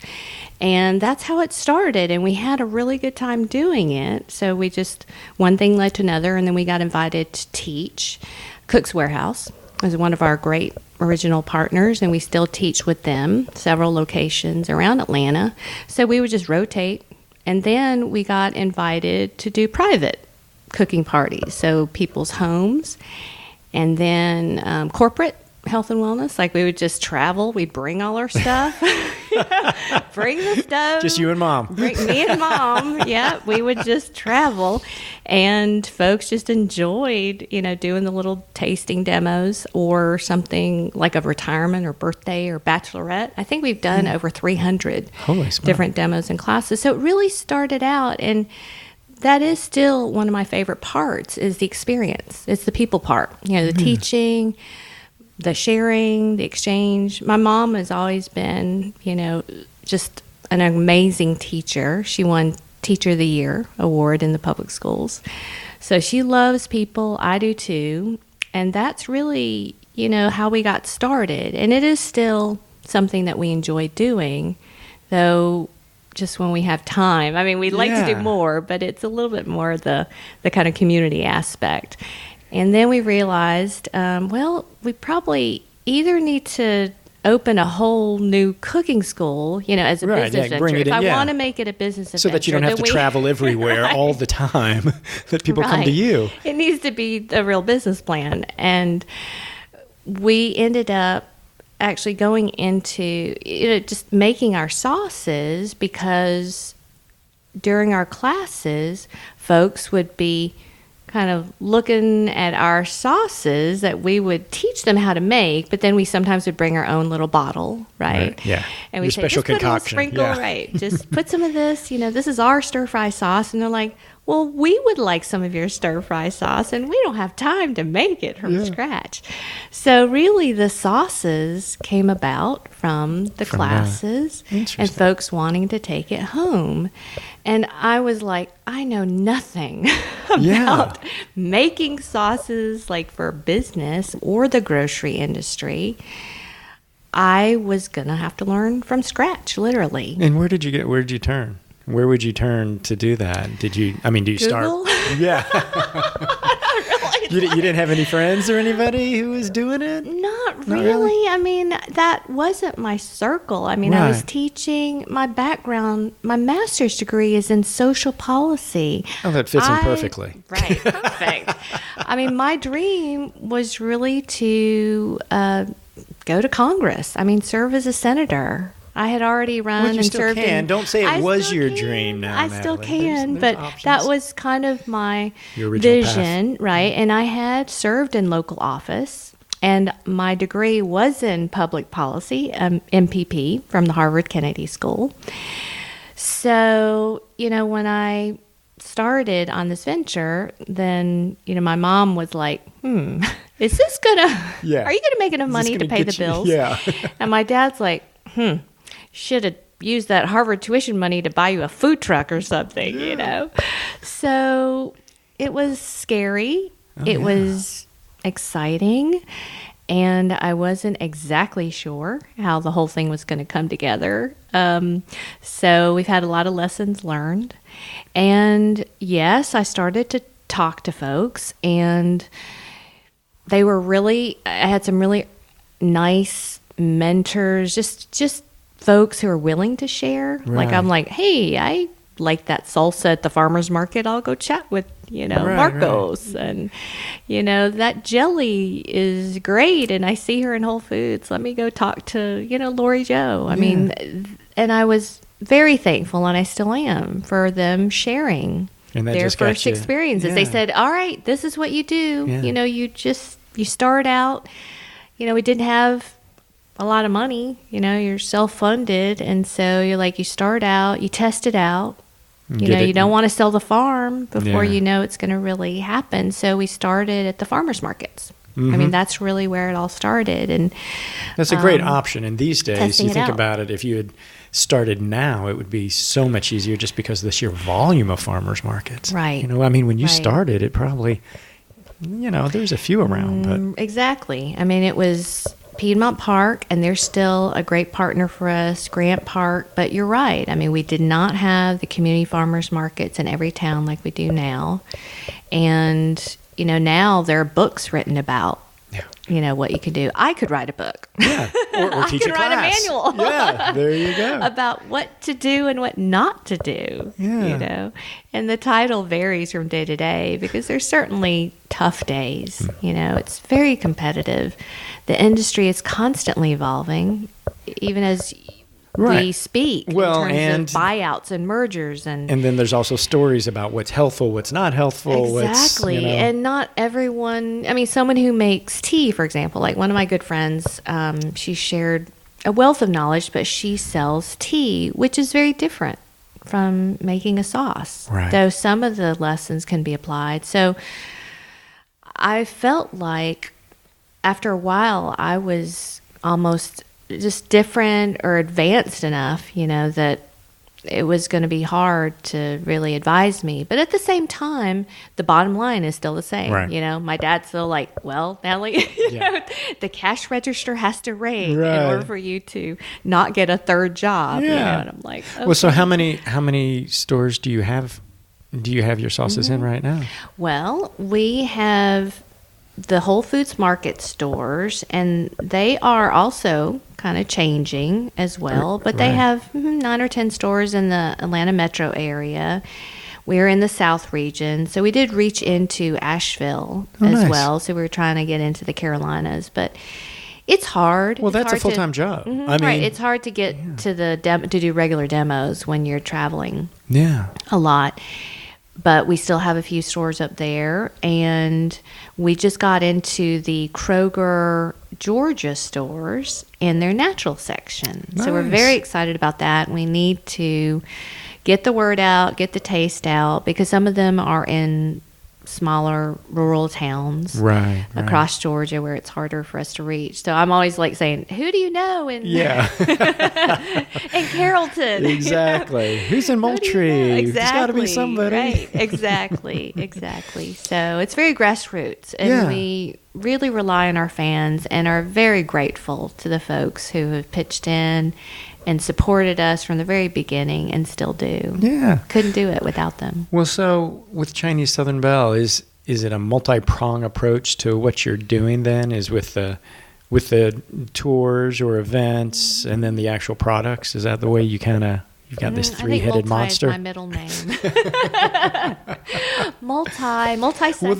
And that's how it started, and we had a really good time doing it. So we just, one thing led to another, and then we got invited to teach. Cook's Warehouse was one of our great original partners, and we still teach with them, several locations around Atlanta. So we would just rotate, and then we got invited to do private cooking parties, so people's homes, and then corporate health and wellness. Like we would just travel, we'd bring all our stuff, bring the stove. Just you and Mom. Me and Mom, we would just travel, and folks just enjoyed, doing the little tasting demos or something like a retirement or birthday or bachelorette. I think we've done over 300 different demos and classes. So it really started out, and that is still one of my favorite parts is the experience. It's the people part, the teaching, the sharing, the exchange. My mom has always been, just an amazing teacher. She won Teacher of the Year award in the public schools. So she loves people. I do too. And that's really, how we got started. And it is still something that we enjoy doing, though just when we have time. I mean, we'd like to do more, but it's a little bit more the kind of community aspect. And then we realized, we probably either need to open a whole new cooking school, as a business venture. If I want to make it a business venture. So that you don't have to travel everywhere all the time, that people come to you. It needs to be a real business plan. And we ended up actually going into, just making our sauces, because during our classes, folks would be kind of looking at our sauces that we would teach them how to make, but then we sometimes would bring our own little bottle, right? And we say, special just concoction. Put a little sprinkle, just put some of this, this is our stir fry sauce. And they're like, well, we would like some of your stir fry sauce, and we don't have time to make it from scratch. So really the sauces came about from the classes and folks wanting to take it home. And I was like, I know nothing about making sauces like for business or the grocery industry. I was going to have to learn from scratch, literally. And where did you turn? Where would you turn to do that? Do you Google? start? Yeah. You didn't have any friends or anybody who was doing it? Not really. I mean, that wasn't my circle. I mean, I was teaching. My background, my master's degree is in social policy. Oh, that fits in perfectly. Right, perfect. I mean, my dream was really to go to Congress. I mean, serve as a senator. I had already run and served. Don't say it was your dream now, I still Natalie. can, there's but options. that was kind of my Your original vision, right? And I had served in local office, and my degree was in public policy, MPP, from the Harvard Kennedy School. So, when I started on this venture, then, my mom was like, is this are you gonna make enough money to pay the bills? Yeah. And my dad's like, should have used that Harvard tuition money to buy you a food truck or something, So it was scary. It was exciting. And I wasn't exactly sure how the whole thing was going to come together. So we've had a lot of lessons learned. And yes, I started to talk to folks, and I had some really nice mentors, just folks who are willing to share. Right. Like I'm like, hey, I like that salsa at the farmer's market. I'll go chat with, Marcos. And, that jelly is great. And I see her in Whole Foods. Let me go talk to, Lori Joe. I mean, And I was very thankful, and I still am, for them sharing And that their just got first you- experiences. They yeah. said, all right, this is what you do. Yeah. You know, you start out, you know, we didn't have a lot of money, you know, you're self-funded. And so you're like, you start out, you test it out. You know, you don't want to sell the farm before Yeah. you know it's going to really happen. So we started at the farmers markets. I Mm-hmm. mean, that's really where it all started. And That's a great option. And these days, testing you it think out. about it, if you had started now, it would be so much easier just because of the sheer volume of farmers markets. Right. You know, I mean, when you Right. started, it probably, you know, there's a few around, but Exactly. I mean, it was Piedmont Park, and they're still a great partner for us, Grant Park. But you're right. I mean, we did not have the community farmers markets in every town like we do now. And, you know, now there are books written about, yeah. you know, what you can do. I could write a book. Yeah. Or teach could a write a class. manual. Yeah, there you go. About what to do and what not to do. Yeah. You know, and the title varies from day to day because there's certainly tough days. Hmm. You know, it's very competitive. The industry is constantly evolving, even as we Right. speak, Well, in terms and- of buyouts and mergers and And then there's also stories about what's healthful, what's not healthful. exactly. What's, you know, And not everyone, I mean, someone who makes tea, for example, like one of my good friends, she shared a wealth of knowledge, but she sells tea, which is very different from making a sauce. Right. Though some of the lessons can be applied. So I felt like after a while, I was almost just different or advanced enough, you know, that it was going to be hard to really advise me. But at the same time, the bottom line is still the same. Right. You know, my dad's still like, well, Natalie, you Yeah. know, the cash register has to ring Right. in order for you to not get a third job. You know? Yeah. And I'm like, Well, so okay. how many stores do you have? Do you have your sauces in right now? Well, we have the Whole Foods Market stores, and they are also kind of changing as well. But they Right. have 9 or 10 stores in the Atlanta metro area. We're in the South region, so we did reach into Asheville Oh, as nice. well. So we were trying to get into the Carolinas, but it's hard. Well, It's that's a hard to- full-time job. Mhm, I mean, right? It's hard to get to the to do regular demos when you're traveling yeah. a lot. But we still have a few stores up there, and we just got into the Kroger Georgia stores in their natural section. So we're Nice. very excited about that. We need to get the word out, get the taste out, because some of them are in smaller rural towns Right. across Georgia where it's harder for us to reach. So I'm always like saying, who do you know in, Yeah. in Carrollton? Exactly. Who's in Who do you know? Moultrie? Exactly. There's got to be somebody. Right. Exactly. So it's very grassroots, and Yeah. we really rely on our fans and are very grateful to the folks who have pitched in and supported us from the very beginning and still do. Yeah. Couldn't do it without them. Well, so with Chinese Southern Belle, is it a multi-prong approach to what you're doing then? Is with the tours or events and then the actual products? Is that the way you kind of you've got this I think three-headed multi monster? is my middle name. multi-sector. Well,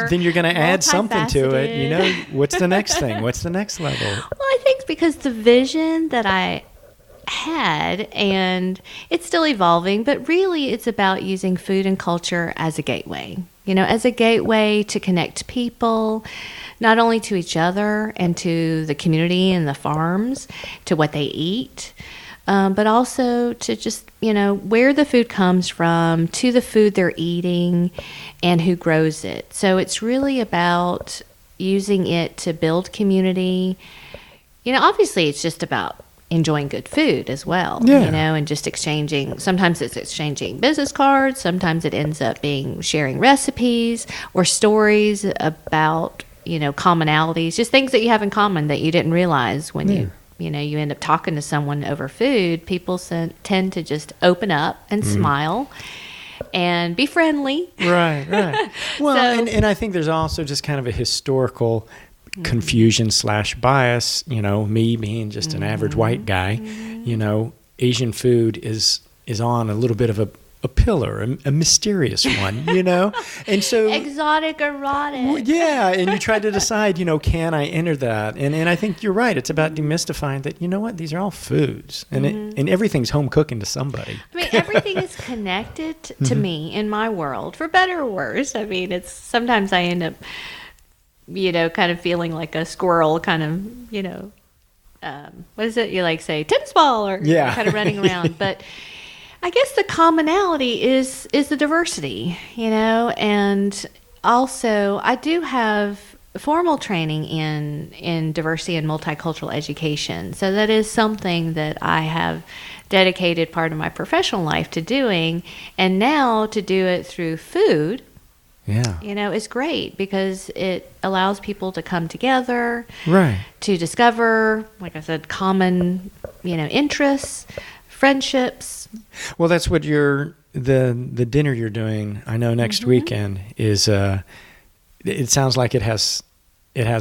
then you're going to add something to it. You know, multifaceted. what's the next thing? What's the next level? Well, I think because the vision that I had, and it's still evolving, but really it's about using food and culture as a gateway. You know, as a gateway to connect people, not only to each other and to the community and the farms, to what they eat, but also to just, you know, where the food comes from, to the food they're eating, and who grows it. So it's really about using it to build community. You know, obviously it's just about enjoying good food as well, Yeah. you know, and just exchanging. Sometimes it's exchanging business cards. Sometimes it ends up being sharing recipes or stories about, you know, commonalities, just things that you have in common that you didn't realize when you know, you end up talking to someone over food. People tend to just open up and smile and be friendly. Right. Well, So- and I think there's also just kind of a historical confusion / bias. You know, me being just an average white guy, you know, Asian food is on a little bit of a pillar, a mysterious one, And so exotic, erotic. yeah, and you try to decide, can I enter that? And I think you're right. It's about demystifying that, what, these are all foods, and and everything's home cooking to somebody. I mean, everything is connected to me in my world, for better or worse. I mean, it's sometimes I end up, kind of feeling like a squirrel, kind of, what is it? You like say tennis ball or kind of running around, but. I guess the commonality is the diversity, and also I do have formal training in diversity and multicultural education. So that is something that I have dedicated part of my professional life to doing, and now to do it through food. Yeah. Is great because it allows people to come together, right, to discover, like I said, common, interests, friendships. Well, that's what the dinner you're doing, I know next weekend is it sounds like it has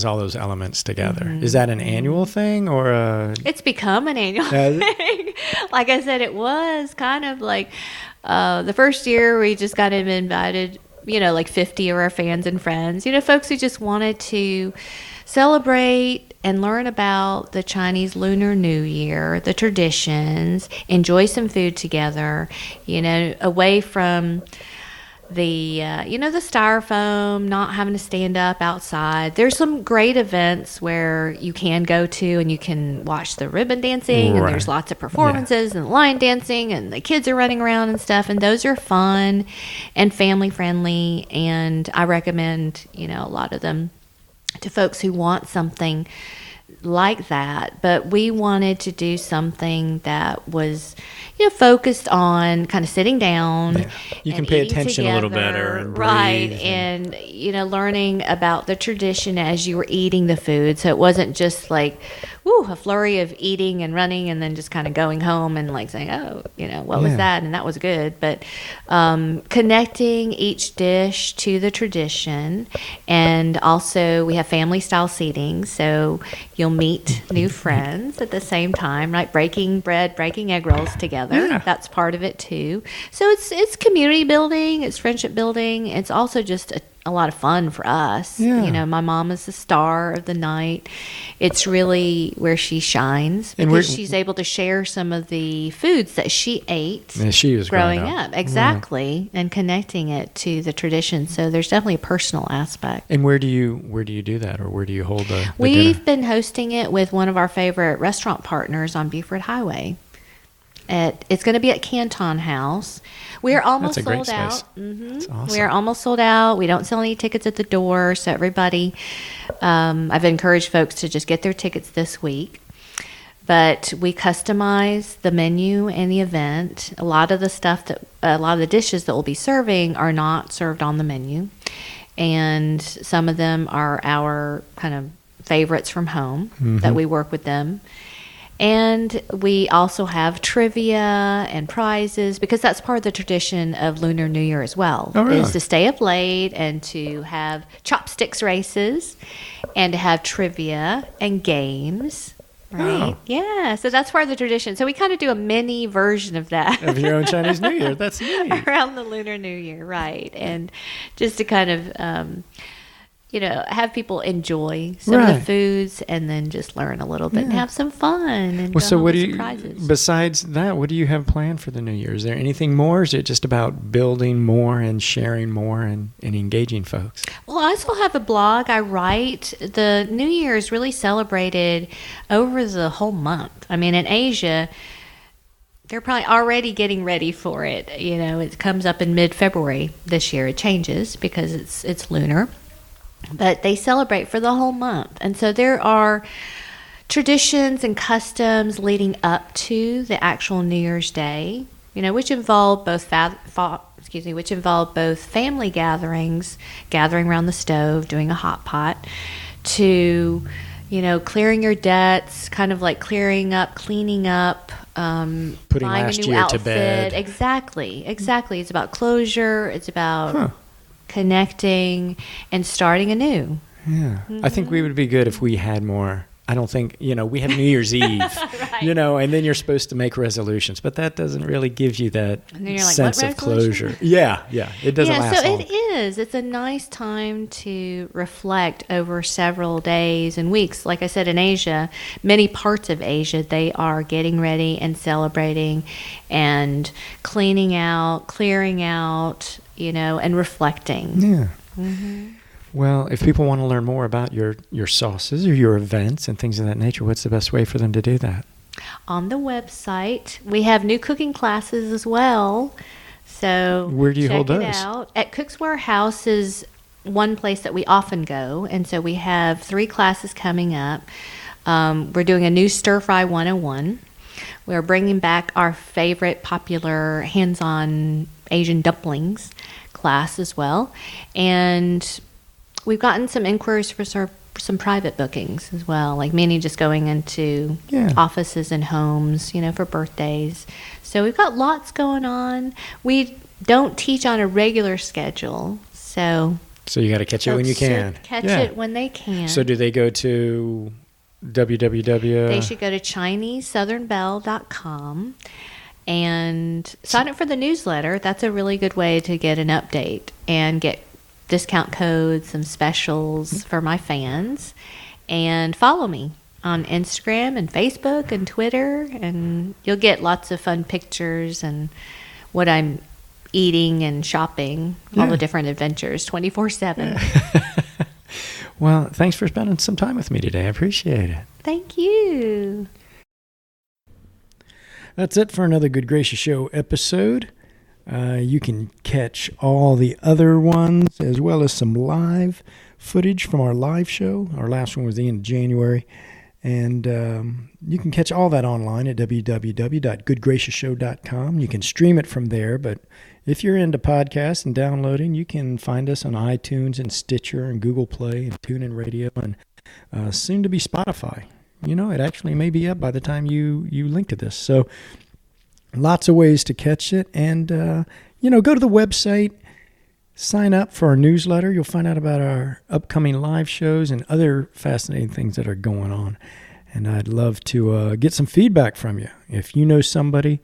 all those elements together. Is that an annual thing or It's become an annual thing. Like I said, it was kind of like the first year we just got invited, like 50 of our fans and friends, folks who just wanted to celebrate and learn about the Chinese Lunar New Year, the traditions, enjoy some food together, away from the, the styrofoam, not having to stand up outside. There's some great events where you can go to and you can watch the ribbon dancing, and there's lots of performances and line dancing, and the kids are running around and stuff, and those are fun and family friendly, and I recommend, a lot of them to folks who want something like that. But we wanted to do something that was, focused on kind of sitting down. Yeah. You can pay attention together, a little better and breathe. Right, and learning about the tradition as you were eating the food. So it wasn't just like, a flurry of eating and running and then just kind of going home and like saying, what was that? And that was good. But connecting each dish to the tradition. And also we have family style seating. So you'll meet new friends at the same time, right? Breaking bread, breaking egg rolls together. Yeah. That's part of it too. So it's community building, it's friendship building. It's also just a lot of fun for us. Yeah. My mom is the star of the night. It's really where she shines because she's able to share some of the foods that she ate she was growing up. Exactly. Yeah. And connecting it to the tradition. So there's definitely a personal aspect. And where do you do that, or where do you hold the We've dinner? been hosting it with one of our favorite restaurant partners on Buford Highway. It's going to be at Canton House. We're almost That's a great sold out. space. That's awesome. We're almost sold out. We don't sell any tickets at the door, so everybody, I've encouraged folks to just get their tickets this week. But we customize the menu and the event. A lot of the dishes that we'll be serving are not served on the menu, and some of them are our kind of favorites from home that we work with them. And we also have trivia and prizes because that's part of the tradition of Lunar New Year as well. Oh, really? Is to stay up late and to have chopsticks races and to have trivia and games. Right? Oh. Yeah. So that's part of the tradition. So we kind of do a mini version of that. Of your own Chinese New Year. That's neat. Around the Lunar New Year. Right. And just to kind of... have people enjoy some of the foods and then just learn a little bit and have some fun. And so what do you, surprises. Besides that, what do you have planned for the New Year? Is there anything more? Or is it just about building more and sharing more and engaging folks? Well, I also have a blog I write. The New Year is really celebrated over the whole month. I mean, in Asia, they're probably already getting ready for it. It comes up in mid-February this year. It changes because it's lunar. But they celebrate for the whole month. And so there are traditions and customs leading up to the actual New Year's Day, which involve both family gatherings, gathering around the stove, doing a hot pot, to, clearing your debts, kind of like clearing up, cleaning up, putting buying last a new year outfit. to bed. Exactly. It's about closure. It's about... connecting and starting anew. Yeah. I think we would be good if we had more I don't think, we have New Year's Eve, Right. And then you're supposed to make resolutions, but that doesn't really give you that And then you're like, sense "What of closure. Yeah, it doesn't last so long. it is. It's a nice time to reflect over several days and weeks. Like I said, in Asia, many parts of Asia, they are getting ready and celebrating and cleaning out, clearing out, and reflecting. Yeah. Well, if people want to learn more about your sauces or your events and things of that nature, what's the best way for them to do that? On the website, we have new cooking classes as well. So Where do you check hold it those? out. At Cook's Warehouse is one place that we often go, and so we have 3 classes coming up. We're doing a new Stir Fry 101. We're bringing back our favorite popular hands-on Asian dumplings class as well, and we've gotten some inquiries for some private bookings as well, like many just going into offices and homes, for birthdays. So we've got lots going on. We don't teach on a regular schedule, so you got to catch it when you can. Catch it when they can. So do they go to www? They should go to ChineseSouthernBelle.com and sign up for the newsletter. That's a really good way to get an update and get discount codes, some specials for my fans, and follow me on Instagram and Facebook and Twitter, and you'll get lots of fun pictures and what I'm eating and shopping, all the different adventures 24/7. Well, thanks for spending some time with me today. I appreciate it. Thank you. That's it for another Good Gracious Show episode. You can catch all the other ones as well as some live footage from our live show. Our last one was the end of January. And you can catch all that online at www.goodgracioushow.com. You can stream it from there. But if you're into podcasts and downloading, you can find us on iTunes and Stitcher and Google Play and TuneIn Radio and soon to be Spotify. It actually may be up by the time you link to this. So lots of ways to catch it. And, go to the website, sign up for our newsletter. You'll find out about our upcoming live shows and other fascinating things that are going on. And I'd love to get some feedback from you. If you know somebody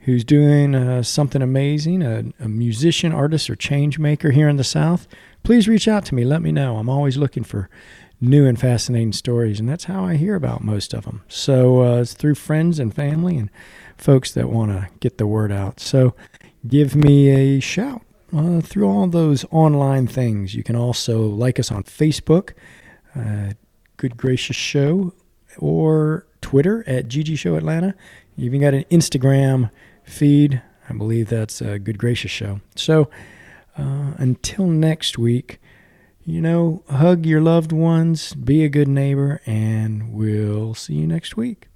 who's doing something amazing, a musician, artist, or change maker here in the South, please reach out to me. Let me know. I'm always looking for new and fascinating stories, and that's how I hear about most of them. So it's through friends and family and folks that want to get the word out. So give me a shout through all those online things. You can also like us on Facebook, Good Gracious Show, or Twitter at GG Show Atlanta. You even got an Instagram feed. I believe that's Good Gracious Show. So until next week, hug your loved ones, be a good neighbor, and we'll see you next week.